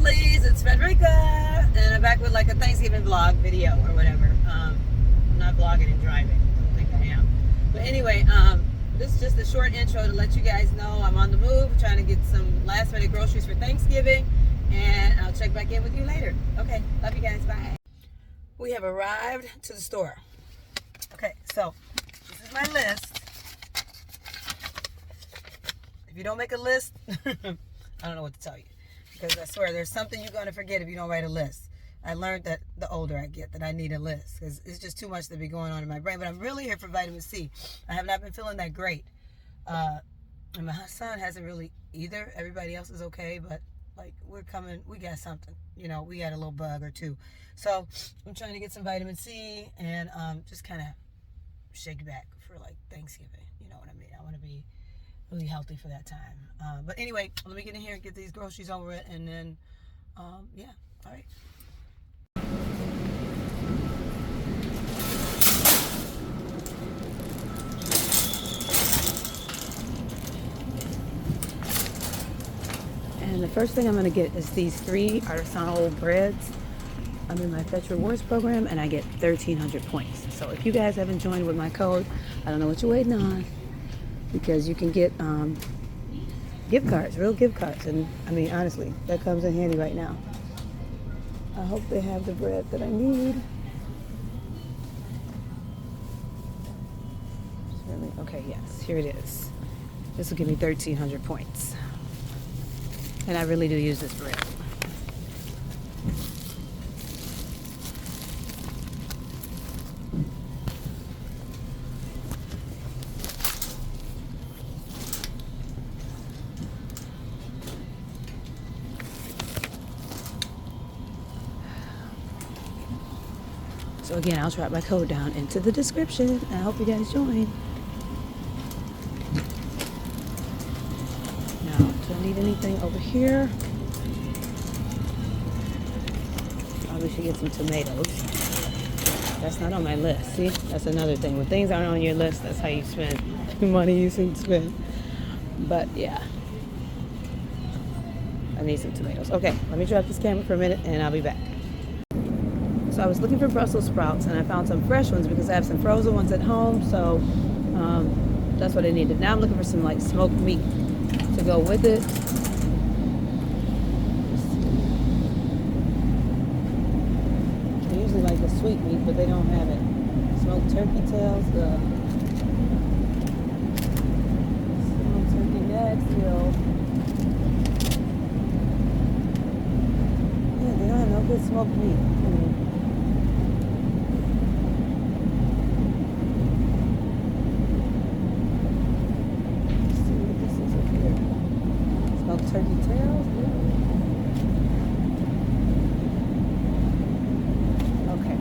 Lovelees, it's Frederica, and I'm back with like a Thanksgiving vlog video or whatever. I'm not vlogging and driving. I don't think I am. But anyway, this is just a short intro to let you guys know I'm on the move, trying to get some last minute groceries for Thanksgiving, and I'll check back in with you later. Okay, love you guys, bye. We have arrived to the store. Okay, so this is my list. If you don't make a list, I don't know what to tell you. Because I swear, there's something you're going to forget if you don't write a list. I learned that the older I get, that I need a list. Because it's just too much to be going on in my brain. But I'm really here for vitamin C. I have not been feeling that great. And my son hasn't really either. Everybody else is okay. But, like, we're coming. We got something. You know, we got a little bug or two. So, I'm trying to get some vitamin C. And just kind of shake back for, like, Thanksgiving. You know what I mean? I want to be really healthy for that time. But anyway, let me get in here and get these groceries over it, and then, yeah, all right. And the first thing I'm going to get is these 3 artisanal breads. I'm in my Fetch Rewards program, and I get 1,300 points. So if you guys haven't joined with my code, I don't know what you're waiting on, because you can get gift cards, real gift cards. And I mean, honestly, that comes in handy right now. I hope they have the bread that I need. Okay, yes, here it is. This will give me 1,300 points. And I really do use this bread. So again, I'll drop my code down into the description. I hope you guys join. Now, do I need anything over here? Probably should get some tomatoes. That's not on my list. See, that's another thing. When things aren't on your list, that's how you spend the money you should spend. But yeah, I need some tomatoes. Okay, let me drop this camera for a minute and I'll be back. So I was looking for Brussels sprouts, and I found some fresh ones because I have some frozen ones at home, so that's what I needed. Now I'm looking for some like smoked meat to go with it. I usually like the sweet meat, but they don't have it. Smoked turkey tails, the smoked turkey necks, yeah, they don't have no good smoked meat. Turkey tails. Okay.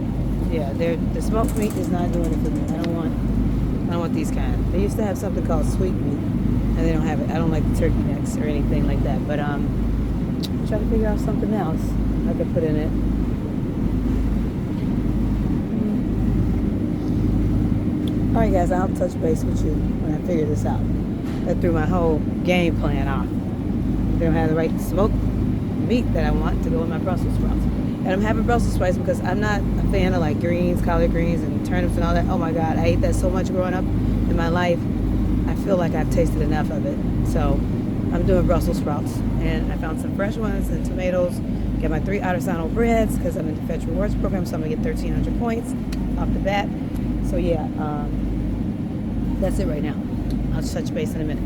Yeah, the smoked meat is not doing it for me. I don't want these kind. They used to have something called sweet meat, and they don't have it. I don't like the turkey necks or anything like that. But I'm trying to figure out something else I could put in it. All right, guys. I'll touch base with you when I figure this out. I threw my whole game plan off. They don't have the right smoked meat that I want to go with my Brussels sprouts. And I'm having Brussels sprouts because I'm not a fan of like greens, collard greens, and turnips and all that. Oh my God, I ate that so much growing up in my life. I feel like I've tasted enough of it. So I'm doing Brussels sprouts. And I found some fresh ones and tomatoes. Get my 3 artisanal breads because I'm in the Fetch Rewards program, so I'm going to get 1,300 points off the bat. So yeah, that's it right now. I'll touch base in a minute.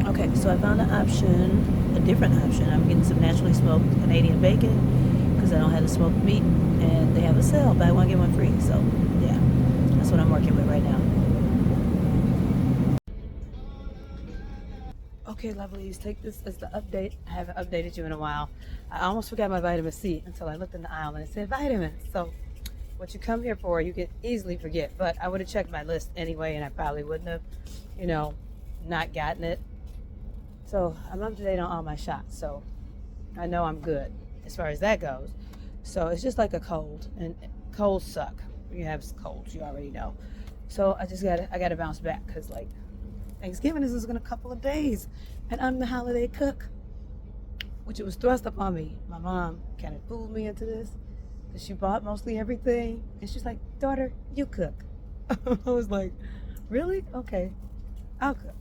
Okay, so I found an option, a different option. I'm getting some naturally smoked Canadian bacon because I don't have the smoked meat, and they have a sale, buy one get one free. So yeah, that's what I'm working with right now. Okay, lovelies, take this as the update. I haven't updated you in a while. I almost forgot my vitamin C until I looked in the aisle and it said vitamins. So what you come here for, you can easily forget. But I would have checked my list anyway, and I probably wouldn't have, not gotten it. So I'm up to date on all my shots, so I know I'm good as far as that goes. So it's just like a cold, and colds suck. You have colds, you already know. So I gotta bounce back because like Thanksgiving is in a couple of days, and I'm the holiday cook. which it was thrust upon me. My mom kind of fooled me into this because she bought mostly everything. And she's like, daughter, you cook. I was like, really? Okay, I'll cook.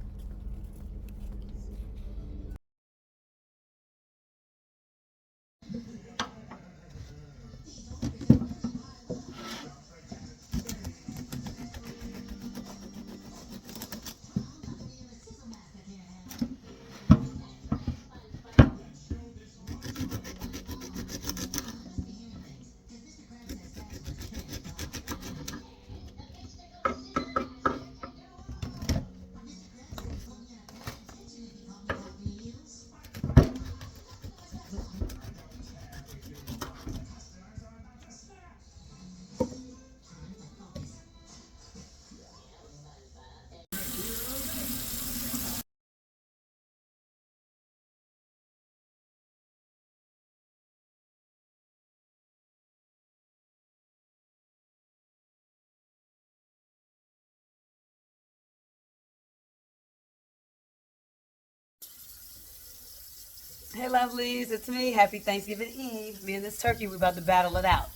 Hey lovelies, it's me. Happy Thanksgiving Eve. Me and this turkey, we're about to battle it out.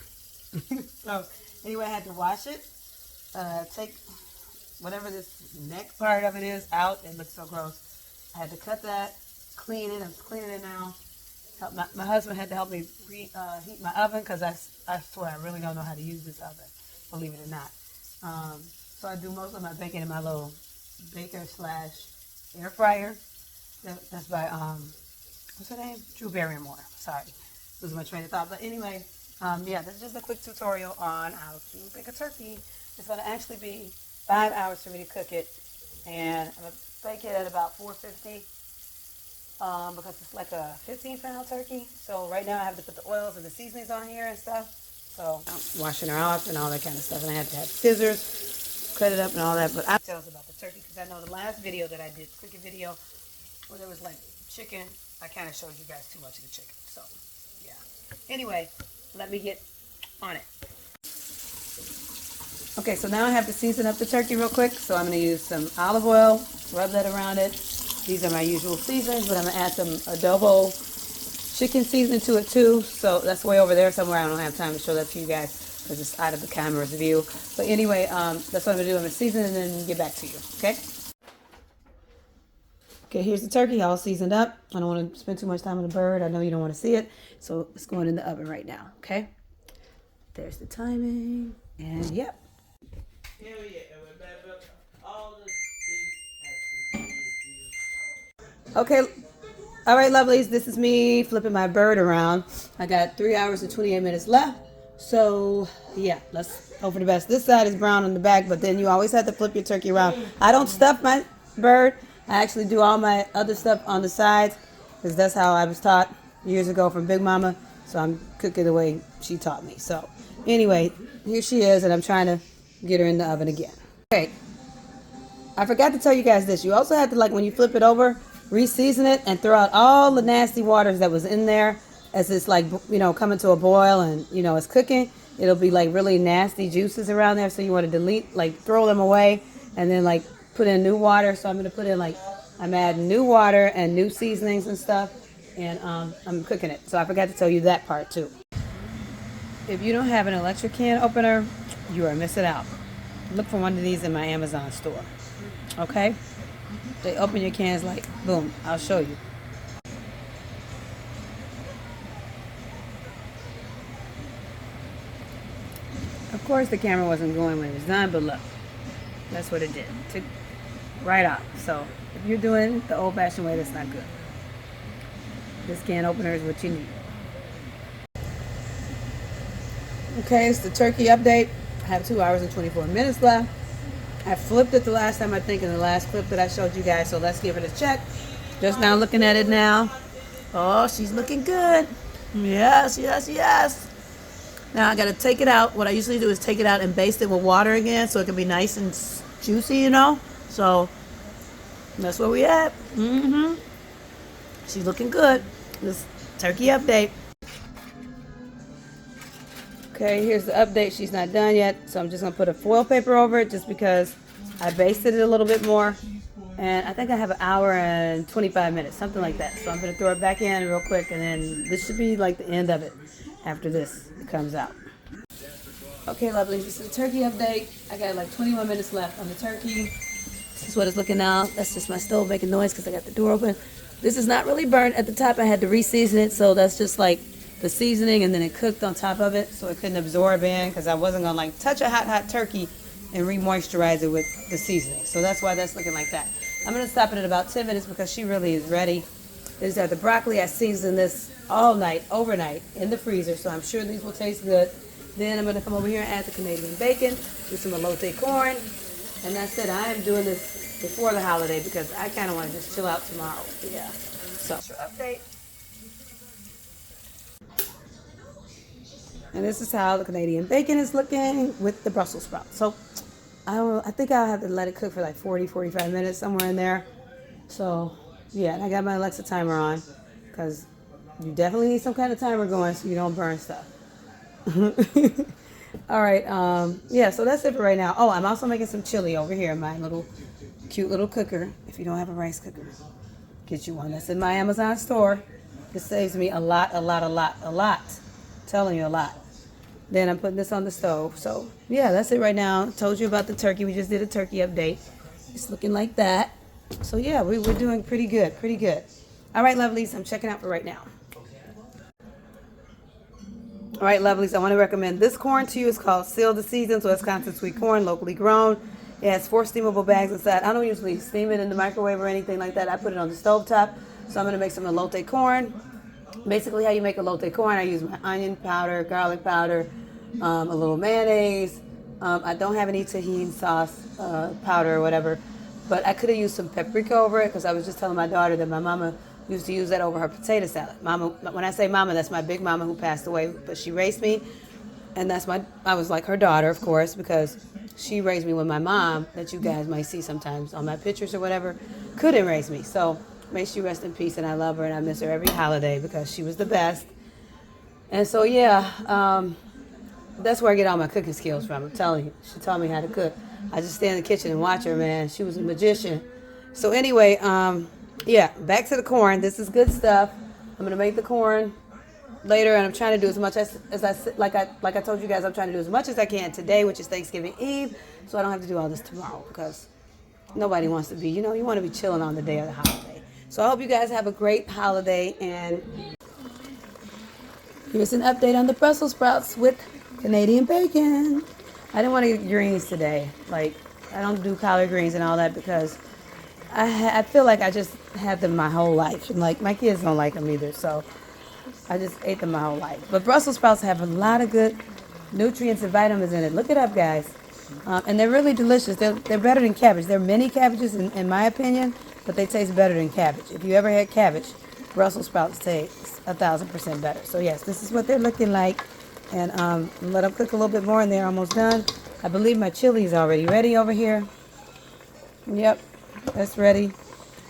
So anyway, I had to wash it, take whatever this neck part of it is out. It looks so gross. I had to cut that, clean it. I'm cleaning it now. My husband had to help me heat my oven because I swear I really don't know how to use this oven, believe it or not. So I do most of my baking in my little baker / air fryer. That's by what's her name? Drew Barrymore. Sorry, losing my train of thought. But anyway, yeah, this is just a quick tutorial on how to bake a turkey. It's going to actually be 5 hours for me to cook it, and I'm going to bake it at about 450 because it's like a 15-pound turkey. So right now I have to put the oils and the seasonings on here and stuff. So I'm washing her off and all that kind of stuff, and I had to have scissors, cut it up and all that. But I'll tell us about the turkey because I know the last video that I did, cooking video, where there was like chicken, I kind of showed you guys too much of the chicken. So yeah. Anyway, let me get on it. Okay, so now I have to season up the turkey real quick. So I'm going to use some olive oil, rub that around it. These are my usual seasonings, but I'm going to add some adobo chicken seasoning to it too. So that's way over there somewhere. I don't have time to show that to you guys because it's out of the camera's view. But anyway, that's what I'm going to do. I'm going to season it and then get back to you, okay? Okay, here's the turkey all seasoned up. I don't want to spend too much time on the bird. I know you don't want to see it. So it's going in the oven right now, okay? There's the timing. And yep. Okay, all right, lovelies. This is me flipping my bird around. I got 3 hours and 28 minutes left. So yeah, let's hope for the best. This side is brown on the back, but then you always have to flip your turkey around. I don't stuff my bird. I actually do all my other stuff on the sides because that's how I was taught years ago from Big Mama. So I'm cooking the way she taught me. So anyway, here she is, and I'm trying to get her in the oven again. Okay, I forgot to tell you guys this. You also have to, like, when you flip it over, re-season it and throw out all the nasty waters that was in there as it's like, you know, coming to a boil and, you know, it's cooking. It'll be like really nasty juices around there. So you want to delete, like throw them away and then like put in new water. So I'm going to put in like, I'm adding new water and new seasonings and stuff. And I'm cooking it. So I forgot to tell you that part too. If you don't have an electric can opener, you are missing out. Look for one of these in my Amazon store. Okay? They open your cans like, boom, I'll show you. Of course the camera wasn't going when it was done, but look, that's what it did. It took right off. So if you're doing it the old-fashioned way, that's not good. This can opener is what you need. Okay, it's the turkey update. I have 2 hours and 24 minutes left. I flipped it the last time, I think, in the last clip that I showed you guys, so let's give it a check. Just now looking at it now. Oh, she's looking good. Yes, yes, yes. Now I gotta take it out. What I usually do is take it out and baste it with water again so it can be nice and juicy, you know? So that's where we at. She's looking good. This turkey update. Okay, here's the update. She's not done yet, so I'm just gonna put a foil paper over it just because I basted it a little bit more. And I think I have an hour and 25 minutes, something like that. So I'm going to throw it back in real quick, and then this should be like the end of it after this comes out. Okay, lovelies, this is a turkey update. I got like 21 minutes left on the turkey. This is what it's looking now. That's just my stove making noise because I got the door open. This is not really burnt at the top. I had to re-season it, so that's just like the seasoning, and then it cooked on top of it, so it couldn't absorb in, because I wasn't going to like touch a hot turkey and re-moisturize it with the seasoning. So that's why that's looking like that. I'm going to stop it at about 10 minutes because she really is ready. These are the broccoli. I seasoned this all night, overnight, in the freezer, so I'm sure these will taste good. Then I'm going to come over here and add the Canadian bacon, do some elote corn, and that's it. I am doing this before the holiday because I kind of want to just chill out tomorrow. Yeah. So, update. And this is how the Canadian bacon is looking with the Brussels sprouts. So, I think I'll have to let it cook for like 40, 45 minutes, somewhere in there. So, yeah, and I got my Alexa timer on because you definitely need some kind of timer going so you don't burn stuff. All right, yeah, so that's it for right now. Oh, I'm also making some chili over here in my cute little cooker. If you don't have a rice cooker, get you one. That's in my Amazon store. It saves me a lot. Telling you a lot. Then I'm putting this on the stove. So, yeah, that's it right now. Told you about the turkey. We just did a turkey update. It's looking like that. So, yeah, we're doing pretty good. All right, lovelies, I'm checking out for right now. All right, lovelies, I want to recommend this corn to you. It's called Seal the Season, so it's Wisconsin sweet corn, locally grown. It has 4 steamable bags inside. I don't usually steam it in the microwave or anything like that. I put it on the stovetop. So I'm going to make some elote corn. Basically, how you make elote corn, I use my onion powder, garlic powder, a little mayonnaise. I don't have any tahini sauce powder or whatever, but I could have used some paprika over it because I was just telling my daughter that my mama used to use that over her potato salad. Mama, when I say mama, that's my big mama who passed away, but she raised me, and I was like her daughter, of course, because she raised me when my mom, that you guys might see sometimes on my pictures or whatever, couldn't raise me. So may she rest in peace, and I love her, and I miss her every holiday because she was the best. And so, yeah, that's where I get all my cooking skills from. I'm telling you, she taught me how to cook. I just stay in the kitchen and watch her, man. She was a magician. So anyway, yeah, back to the corn. This is good stuff. I'm gonna make the corn later, and I'm trying to do as much as like I told you guys, I'm trying to do as much as I can today, which is Thanksgiving Eve, so I don't have to do all this tomorrow because nobody wants to be, you want to be chilling on the day of the holiday. So I hope you guys have a great holiday, and here's an update on the Brussels sprouts with Canadian bacon. I didn't want to get greens today. Like, I don't do collard greens and all that because I feel like I just had them my whole life. And like, my kids don't like them either, so I just ate them my whole life. But Brussels sprouts have a lot of good nutrients and vitamins in it. Look it up, guys. And they're really delicious. They're better than cabbage. They're mini cabbages, in my opinion, but they taste better than cabbage. If you ever had cabbage, Brussels sprouts taste 1,000% better. So yes, this is what they're looking like. And let them cook a little bit more, and they're almost done. I believe my chili is already ready over here. Yep, that's ready.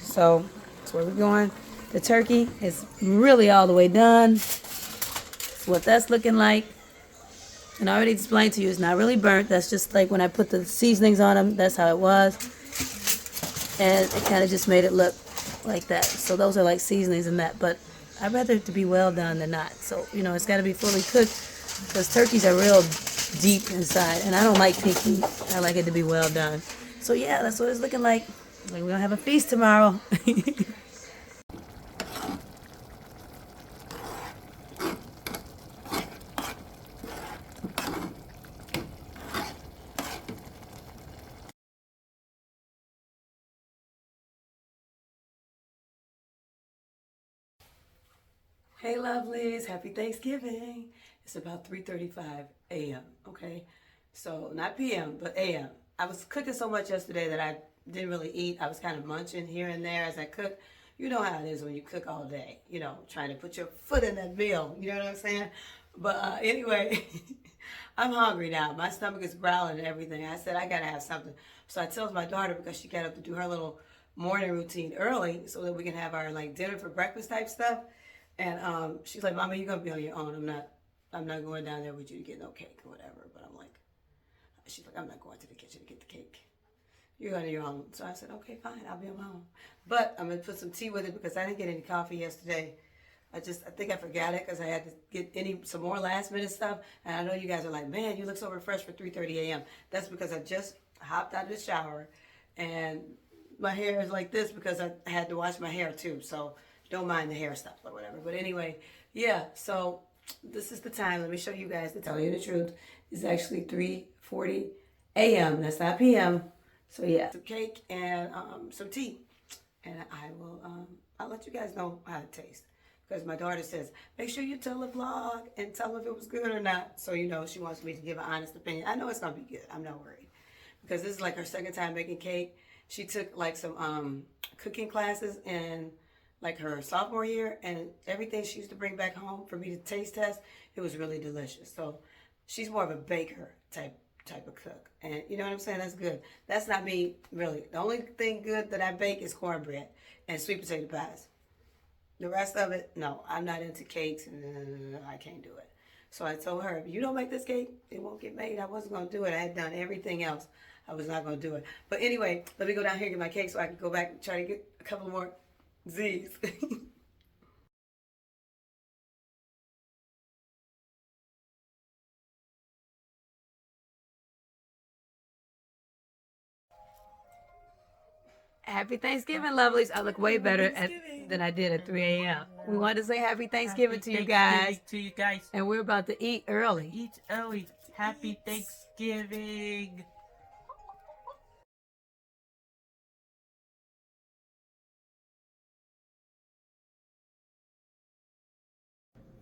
So that's where we're going. The turkey is really all the way done. That's what that's looking like. And I already explained to you, it's not really burnt. That's just like when I put the seasonings on them, that's how it was. And it kind of just made it look like that. So those are like seasonings and that. But I'd rather it to be well done than not. So, it's got to be fully cooked because turkeys are real deep inside. And I don't like picky. I like it to be well done. So, yeah, that's what it's looking like. We're going to have a feast tomorrow. Hey, lovelies. Happy Thanksgiving. It's about 3:35 a.m., okay? So, not p.m., but a.m. I was cooking so much yesterday that I didn't really eat. I was kind of munching here and there as I cooked. You know how it is when you cook all day, trying to put your foot in that meal. You know what I'm saying? But anyway, I'm hungry now. My stomach is growling and everything. I said, I got to have something. So I told my daughter, because she got up to do her little morning routine early so that we can have our dinner for breakfast type stuff. And she's like, Mama, you're going to be on your own. I'm not going down there with you to get no cake or whatever. But I'm like, she's like, I'm not going to the kitchen to get the cake. you're on your own. So I said, okay, fine, I'll be on my own. But I'm going to put some tea with it because I didn't get any coffee yesterday. I think I forgot it because I had to get some more last minute stuff. And I know you guys are like, man, you look so refreshed for 3:30 a.m. That's because I just hopped out of the shower and my hair is like this because I had to wash my hair too. So don't mind the hair stuff or whatever. But anyway, yeah, so this is the time. Let me show you guys, to tell you the truth. It's actually 3:40 a.m. That's not p.m. So yeah, some cake and some tea. And I'll let you guys know how it tastes. Because my daughter says, make sure you tell the vlog and tell if it was good or not. So, you know, she wants me to give an honest opinion. I know it's going to be good. I'm not worried. Because this is like her second time making cake. She took like some cooking classes in like her sophomore year. And everything she used to bring back home for me to taste test, it was really delicious. So she's more of a baker type of cook. And you know what I'm saying? That's good. That's not me, really. The only thing good that I bake is cornbread and sweet potato pies. The rest of it, no, I'm not into cakes, and I can't do it. So I told her, if you don't make this cake, it won't get made. I wasn't going to do it. I had done everything else. I was not going to do it. But anyway, let me go down here and get my cake so I can go back and try to get a couple more Z's. Happy Thanksgiving, lovelies. I look way better than I did at 3 a.m. We wanted to say Happy Thanksgiving to you guys. And we're about to eat early. Eat early. Happy Thanksgiving.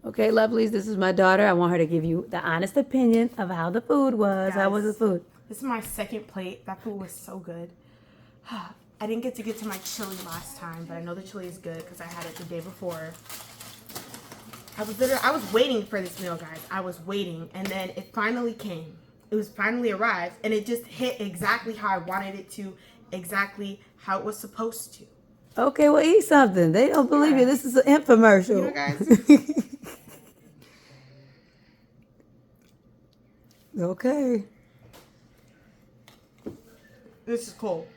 Okay, lovelies, this is my daughter. I want her to give you the honest opinion of how the food was. Guys, how was the food? This is my second plate. That food was so good. I didn't get to my chili last time, but I know the chili is good because I had it the day before. I was waiting for this meal, guys. I was waiting, and then it finally came. It was finally arrived, and it just hit exactly how I wanted it to, exactly how it was supposed to. Okay, well, eat something. They don't believe you. This is an infomercial. You know, guys? Okay. This is cold.